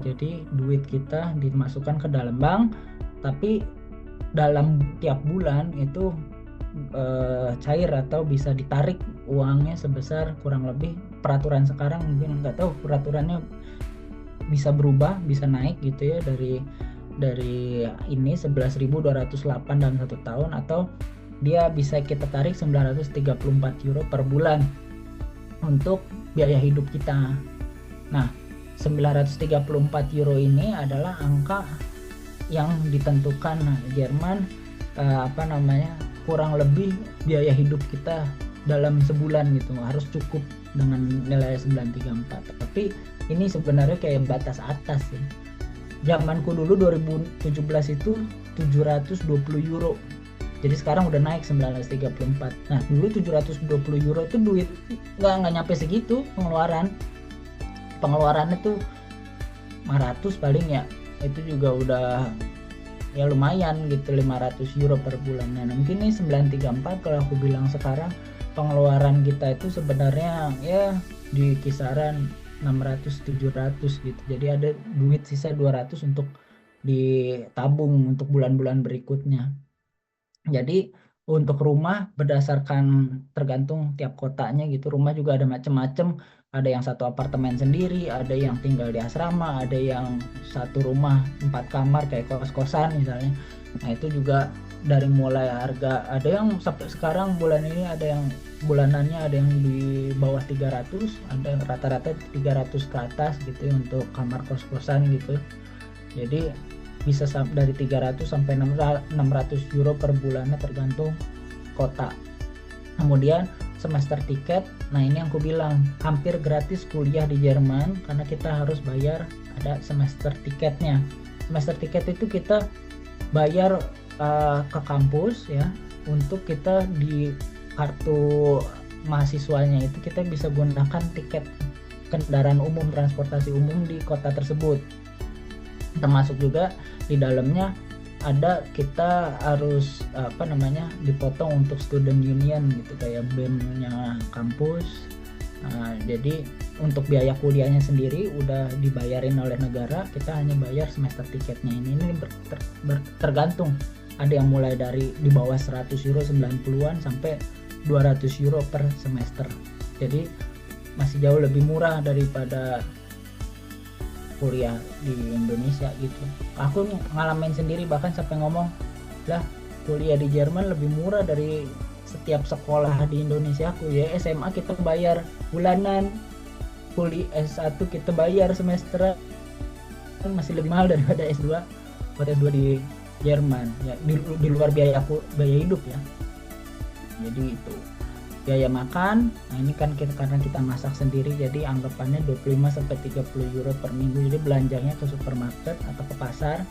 jadi duit kita dimasukkan ke dalam bank, tapi dalam tiap bulan itu cair atau bisa ditarik uangnya sebesar kurang lebih, peraturan sekarang mungkin nggak tahu, peraturannya bisa berubah, bisa naik gitu ya, dari ini 11.208 dalam 1 tahun, atau dia bisa kita tarik 934 euro per bulan untuk biaya hidup kita. Nah, 934 euro ini adalah angka yang ditentukan Jerman kurang lebih biaya hidup kita dalam sebulan gitu, harus cukup dengan nilai 934. Tapi ini sebenarnya kayak batas atas ya. Zamanku dulu 2017 itu 720 euro. Jadi sekarang udah naik 934. Nah, dulu 720 euro itu duit nggak nyampe segitu pengeluaran. Pengeluarannya tuh 500 paling ya. Itu juga udah ya lumayan gitu, 500 euro per bulan. Nah, mungkin ini 934 kalau aku bilang sekarang pengeluaran kita itu sebenarnya ya di kisaran 600-700 gitu. Jadi ada duit sisa 200 untuk ditabung untuk bulan-bulan berikutnya. Jadi untuk rumah berdasarkan tergantung tiap kotanya gitu, rumah juga ada macam-macam. Ada yang satu apartemen sendiri, ada yang tinggal di asrama, ada yang satu rumah 4 kamar kayak kos-kosan misalnya. Nah, itu juga dari mulai harga, ada yang sampai sekarang bulan ini ada yang bulanannya ada yang di bawah 300, ada rata-rata 300 ke atas gitu ya, untuk kamar kos-kosan gitu. Jadi bisa dari 300 sampai 600 euro per bulannya tergantung kota. Kemudian semester tiket, nah ini yang aku bilang hampir gratis kuliah di Jerman karena kita harus bayar ada semester tiketnya. Semester tiket itu kita bayar ke kampus ya, untuk kita di kartu mahasiswanya itu kita bisa gunakan tiket kendaraan umum, transportasi umum di kota tersebut. Termasuk juga di dalamnya ada, kita harus dipotong untuk student union gitu kayak BEM-nya kampus. Jadi untuk biaya kuliahnya sendiri udah dibayarin oleh negara, kita hanya bayar semester tiketnya. Ini tergantung, ada yang mulai dari di bawah 100 euro 90-an sampai 200 euro per semester. Jadi masih jauh lebih murah daripada kuliah di Indonesia gitu. Aku ngalamin sendiri, bahkan sampai ngomong lah kuliah di Jerman lebih murah dari setiap sekolah di Indonesia aku ya. SMA kita bayar bulanan, kuliah S1 kita bayar semester, masih lebih mahal daripada S2 buat S2 di Jerman ya, di luar biaya hidup ya. Jadi itu biaya makan, nah ini kan karena kita masak sendiri, jadi anggapannya 25-30 euro per minggu. Jadi belanjanya ke supermarket atau ke pasar.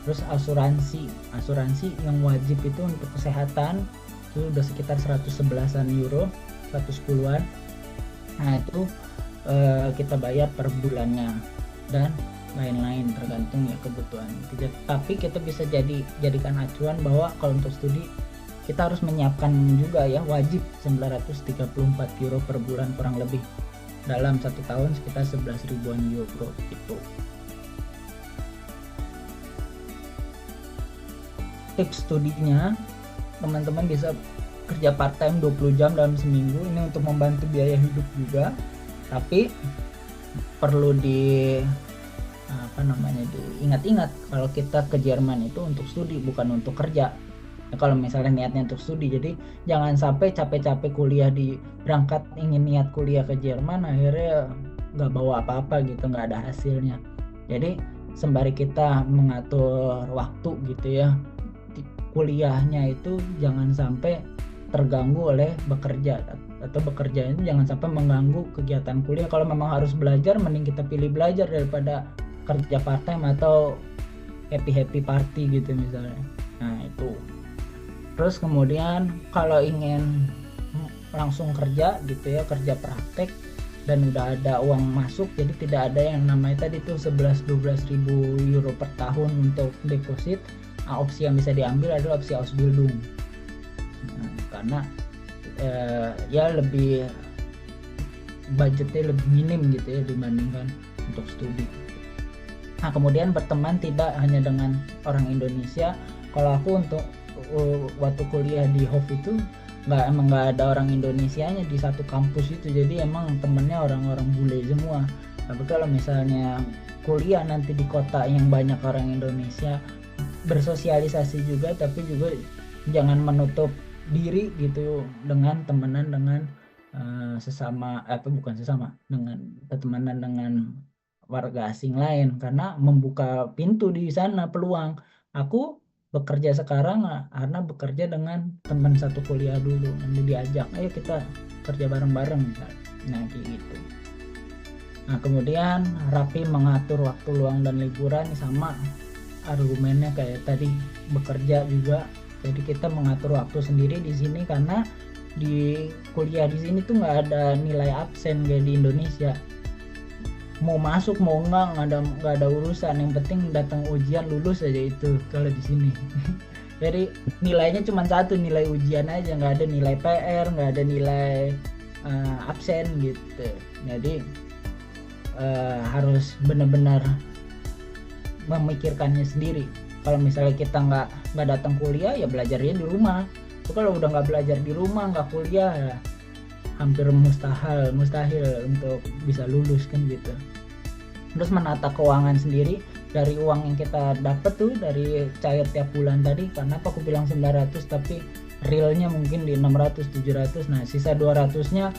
Terus asuransi yang wajib itu untuk kesehatan itu udah sekitar 111 euro, 110-an. Nah itu kita bayar per bulannya dan lain-lain tergantung ya kebutuhan. Tapi kita bisa jadikan acuan bahwa kalau untuk studi kita harus menyiapkan juga ya, wajib 934 euro per bulan kurang lebih, dalam 1 tahun sekitar 11 ribuan euro gitu. Tips studinya, teman-teman bisa kerja part time 20 jam dalam seminggu, ini untuk membantu biaya hidup juga. Tapi perlu diingat-ingat kalau kita ke Jerman itu untuk studi, bukan untuk kerja. Nah, kalau misalnya niatnya untuk studi, jadi jangan sampai capek-capek kuliah berangkat ingin niat kuliah ke Jerman, akhirnya nggak bawa apa-apa gitu, nggak ada hasilnya. Jadi sembari kita mengatur waktu gitu ya, kuliahnya itu jangan sampai terganggu oleh bekerja, atau bekerja itu jangan sampai mengganggu kegiatan kuliah. Kalau memang harus belajar, mending kita pilih belajar daripada kerja part time atau happy party gitu misalnya. Nah itu. Terus kemudian kalau ingin langsung kerja gitu ya, kerja praktek dan udah ada uang masuk, jadi tidak ada yang namanya tadi tuh 11-12 ribu euro per tahun untuk deposit. Opsi yang bisa diambil adalah opsi Ausbildung. Karena ya lebih budgetnya lebih minim gitu ya dibandingkan untuk studi. Nah kemudian berteman tidak hanya dengan orang Indonesia. Kalau aku untuk waktu kuliah di Hof itu emang nggak ada orang Indonesianya di satu kampus itu, jadi emang temennya orang-orang bule semua. Tapi kalau misalnya kuliah nanti di kota yang banyak orang Indonesia, bersosialisasi juga, tapi juga jangan menutup diri gitu dengan temenan dengan dengan pertemanan dengan warga asing lain, karena membuka pintu di sana peluang. Aku bekerja sekarang karena bekerja dengan teman satu kuliah dulu, nanti diajak ayo kita kerja bareng-bareng misalnya. Nah gitu. Nah kemudian rapi mengatur waktu luang dan liburan, sama argumennya kayak tadi bekerja juga. Jadi kita mengatur waktu sendiri di sini, karena di kuliah di sini tuh nggak ada nilai absen kayak di Indonesia. Mau masuk mau nggak ada urusan, yang penting datang ujian lulus aja itu kalau di sini. Jadi nilainya cuma satu, nilai ujian aja, nggak ada nilai PR, nggak ada nilai absen gitu. Jadi harus benar-benar memikirkannya sendiri. Kalau misalnya kita nggak datang kuliah, ya belajarnya di rumah. Kalau udah nggak belajar di rumah, nggak kuliah, ya hampir mustahil untuk bisa lulus kan gitu. Terus menata keuangan sendiri dari uang yang kita dapat tuh dari cair tiap bulan tadi. Karena aku bilang 900 tapi realnya mungkin di 600-700. Nah sisa 200-nya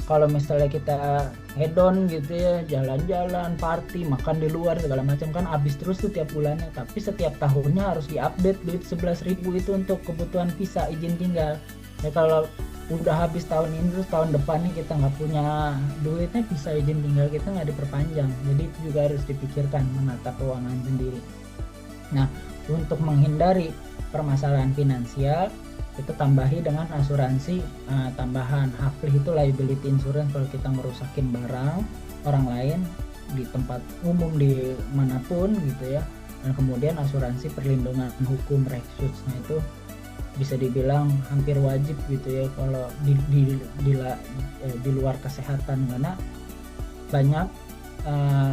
kalau misalnya kita hedon gitu ya, jalan-jalan, party, makan di luar segala macam, kan habis terus tuh tiap bulannya. Tapi setiap tahunnya harus diupdate duit 11.000 itu untuk kebutuhan visa izin tinggal. Ya kalau udah habis tahun ini terus tahun depannya kita nggak punya duitnya, visa izin tinggal kita nggak diperpanjang. Jadi itu juga harus dipikirkan, menata keuangan sendiri. Nah untuk menghindari permasalahan finansial, itu tambahi dengan asuransi tambahan. Haflih itu liability insurance kalau kita merusakin barang orang lain di tempat umum di manapun gitu ya. Dan kemudian asuransi perlindungan hukum Rechtsschutz, nah itu bisa dibilang hampir wajib gitu ya kalau di luar kesehatan, karena banyak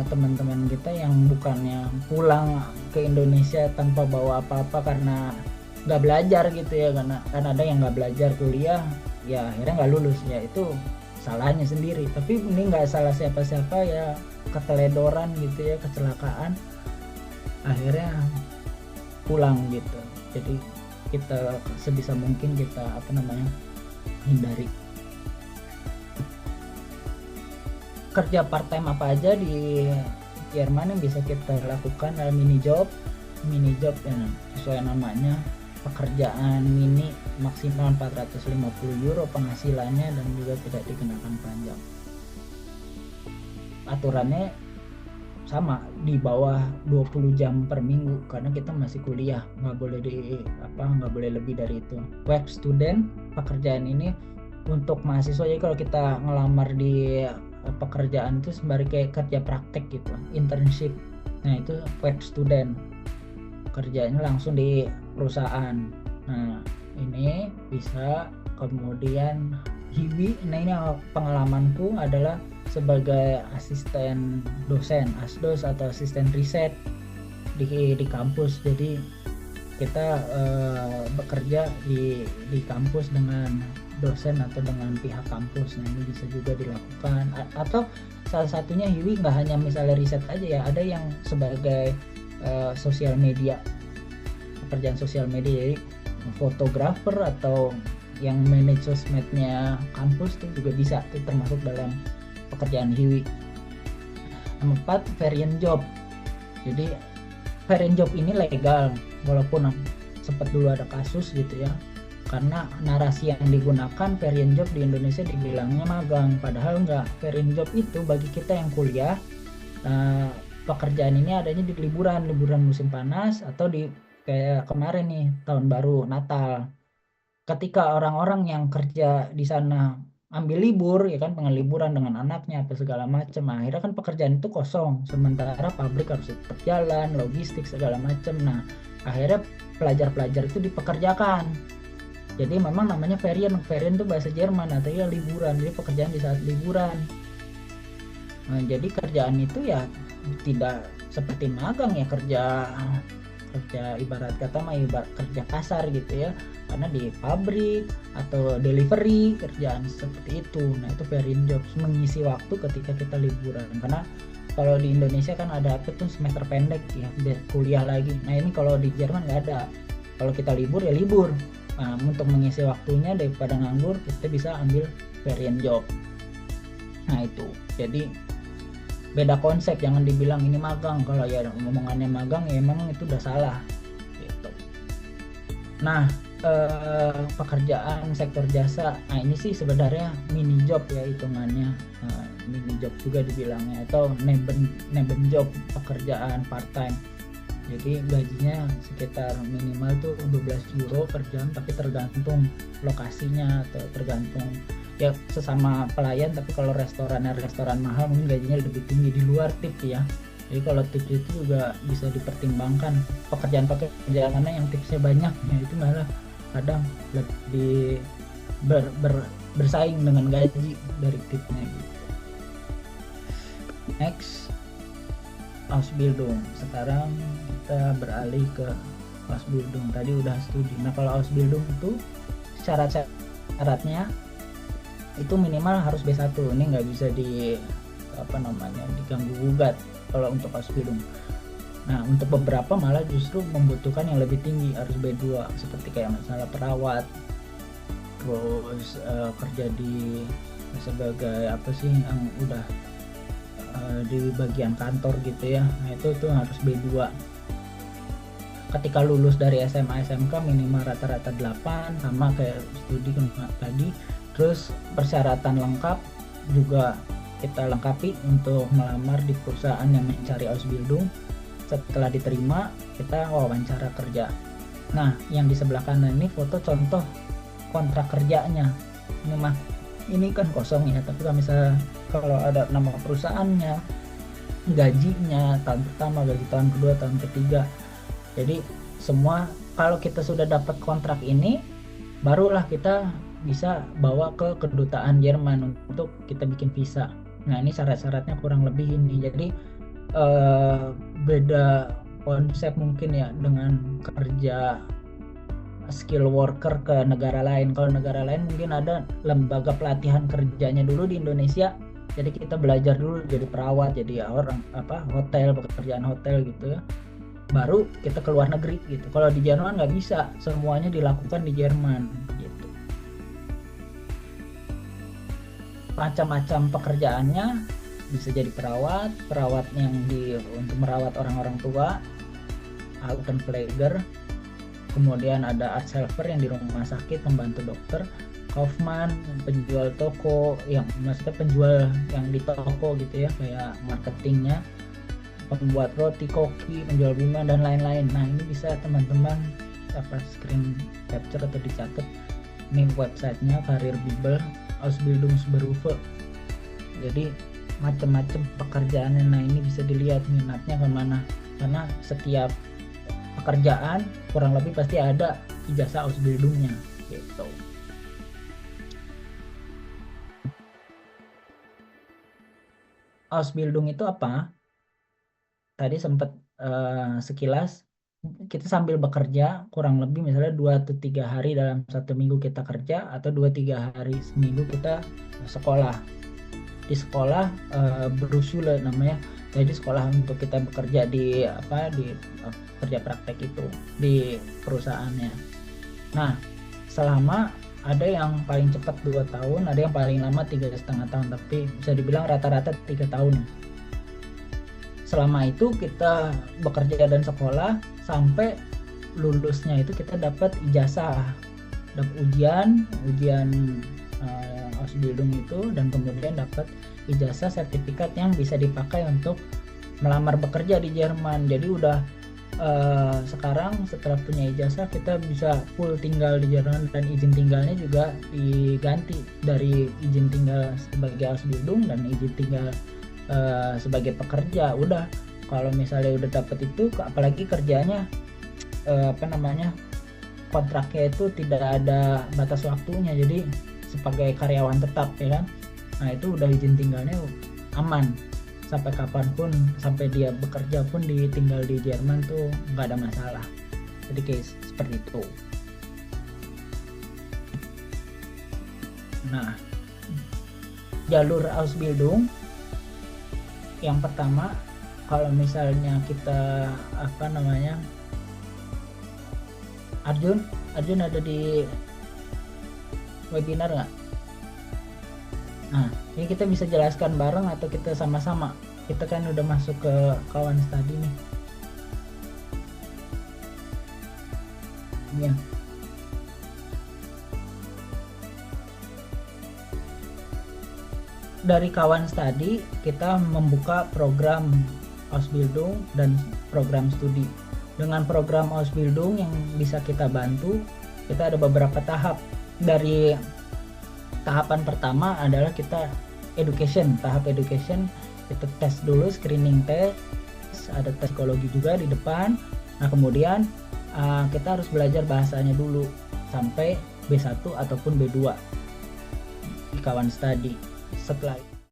teman-teman kita yang bukannya pulang ke Indonesia tanpa bawa apa-apa karena nggak belajar gitu ya, karena kan ada yang nggak belajar kuliah ya akhirnya nggak lulus, ya itu salahnya sendiri. Tapi ini nggak salah siapa-siapa ya, keteledoran gitu ya, kecelakaan akhirnya pulang gitu. Jadi kita sebisa mungkin kita hindari. Kerja part time apa aja di Jerman yang bisa kita lakukan adalah mini job yang sesuai namanya, pekerjaan mini maksimal 450 euro penghasilannya dan juga tidak dikenakan pajak. Aturannya sama, di bawah 20 jam per minggu karena kita masih kuliah, nggak boleh lebih dari itu. Web student, pekerjaan ini untuk mahasiswa. Jadi kalau kita ngelamar di pekerjaan itu sembari kayak kerja praktek gitu, internship. Nah itu web student, kerjanya langsung di perusahaan. Nah ini bisa. Kemudian Hiwi, nah ini pengalamanku adalah sebagai asisten dosen, asdos atau asisten riset di kampus. Jadi kita bekerja di kampus dengan dosen atau dengan pihak kampus. Nah ini bisa juga dilakukan. Atau salah satunya Hiwi nggak hanya misalnya riset aja ya, ada yang sebagai sosial media, pekerjaan sosial media, jadi fotografer atau yang manage sosmednya kampus tuh juga bisa, tuh termasuk dalam pekerjaan Hiwi. Nomor 4, variant job. Jadi variant job ini legal, walaupun sempat dulu ada kasus gitu ya, karena narasi yang digunakan variant job di Indonesia dibilangnya magang, padahal enggak. Variant job itu bagi kita yang kuliah, pekerjaan ini adanya di liburan musim panas atau di kayak kemarin nih tahun baru Natal. Ketika orang-orang yang kerja di sana ambil libur ya kan, pengen liburan dengan anaknya apa segala macam, akhirnya kan pekerjaan itu kosong, sementara pabrik harus tetap jalan, logistik segala macam. Nah akhirnya pelajar-pelajar itu dipekerjakan. Jadi memang namanya variant itu bahasa Jerman, artinya liburan, jadi pekerjaan di saat liburan. Nah, jadi kerjaan itu ya tidak seperti magang ya, kerja ibarat kata kerja kasar gitu ya, karena di pabrik atau delivery kerjaan seperti itu. Nah itu variant jobs, mengisi waktu ketika kita liburan. Karena kalau di Indonesia kan ada apa tuh semester pendek ya, kuliah lagi. Nah ini kalau di Jerman nggak ada. Kalau kita libur ya libur. Nah, untuk mengisi waktunya daripada nganggur, kita bisa ambil variant job. Nah itu, jadi beda konsep, jangan dibilang ini magang. Kalau ya ngomongannya magang ya memang itu udah salah gitu. Nah pekerjaan sektor jasa, nah ini sih sebenarnya mini job ya hitungannya, mini job juga dibilangnya, atau neben job, pekerjaan part time. Jadi gajinya sekitar minimal tuh 12 euro per jam, tapi tergantung lokasinya atau tergantung ya sesama pelayan. Tapi kalau restoran mahal mungkin gajinya lebih tinggi di luar tip ya. Jadi kalau tips itu juga bisa dipertimbangkan. Pekerjaan mana yang tipsnya banyak, ya itu malah kadang lebih bersaing dengan gaji dari tipsnya gitu. Next, Ausbildung. Sekarang kita beralih ke Ausbildung. Tadi udah studi. Nah kalau Ausbildung itu syaratnya itu minimal harus B1. Ini nggak bisa diganggu gugat kalau untuk Ausbildung. Nah untuk beberapa malah justru membutuhkan yang lebih tinggi, harus B2, seperti kayak misalnya perawat, terus kerja di sebagai apa sih yang udah di bagian kantor gitu ya. Nah itu harus B2. Ketika lulus dari SMA SMK minimal rata-rata 8, sama kayak studi tadi. Terus persyaratan lengkap juga kita lengkapi untuk melamar di perusahaan yang mencari Ausbildung. Setelah diterima kita wawancara kerja. Nah yang di sebelah kanan ini foto contoh kontrak kerjanya. Ini kan kosong ya, tapi kalau ada nama perusahaannya, gajinya, tahun pertama, gaji tahun kedua, tahun ketiga. Jadi semua, kalau kita sudah dapat kontrak ini, barulah kita bisa bawa ke kedutaan Jerman untuk kita bikin visa. Nah ini syarat-syaratnya kurang lebih ini. Jadi beda konsep mungkin ya dengan kerja skill worker ke negara lain. Kalau negara lain mungkin ada lembaga pelatihan kerjanya dulu di Indonesia. Jadi kita belajar dulu jadi perawat, jadi hotel, pekerjaan hotel gitu ya. Baru kita ke luar negeri gitu. Kalau di Jerman nggak bisa, semuanya dilakukan di Jerman gitu. Macam-macam pekerjaannya, bisa jadi perawat yang untuk merawat orang-orang tua, Altenpfleger. Kemudian ada art helper yang di rumah sakit membantu dokter, Kaufman penjual toko, yang maksudnya penjual yang di toko gitu ya, kayak marketingnya, pembuat roti, koki, penjual bunga dan lain-lain. Nah ini bisa teman-teman screen capture atau dicatat. Ini websitenya Karir Bibel Ausbildungsberufe. Jadi macam-macam pekerjaannya. Nah ini bisa dilihat minatnya kemana, karena setiap pekerjaan kurang lebih pasti ada ijazah Ausbildungnya gitu. Ausbildung itu apa? Tadi sempat sekilas kita sambil bekerja kurang lebih misalnya 2 atau 3 hari dalam 1 minggu kita kerja, atau 2-3 hari seminggu kita sekolah. Di sekolah berusule namanya, jadi sekolah untuk kita bekerja di kerja praktek itu di perusahaannya. Nah, selama ada yang paling cepat 2 tahun, ada yang paling lama 3,5 tahun, tapi bisa dibilang rata-rata 3 tahun. Selama itu kita bekerja dan sekolah sampai lulusnya itu kita dapat ijazah, dapat ujian Ausbildung itu, dan kemudian dapat ijazah sertifikat yang bisa dipakai untuk melamar bekerja di Jerman. Jadi udah sekarang setelah punya ijazah kita bisa full tinggal di Jerman, dan izin tinggalnya juga diganti dari izin tinggal sebagai Ausbildung dan izin tinggal sebagai pekerja. Udah, kalau misalnya udah dapat itu, apalagi kerjanya kontraknya itu tidak ada batas waktunya, jadi sebagai karyawan tetap, ya kan. Nah, itu udah izin tinggalnya aman sampai kapanpun, sampai dia bekerja pun tinggal di Jerman tuh nggak ada masalah. Jadi kayak seperti itu. Nah, jalur Ausbildung yang pertama, kalau misalnya kita Arjun ada di webinar nggak? Nah, ini kita bisa jelaskan bareng atau kita sama-sama. Kita kan udah masuk ke kawan study nih. Ya. Dari kawan study kita membuka program Ausbildung dan program studi. Dengan program Ausbildung yang bisa kita bantu, kita ada beberapa tahap. Dari tahapan pertama adalah kita education. Tahap education kita tes dulu, screening test, ada tes psikologi juga di depan. Nah, kemudian kita harus belajar bahasanya dulu sampai B1 ataupun B2 di kawan study. Setelah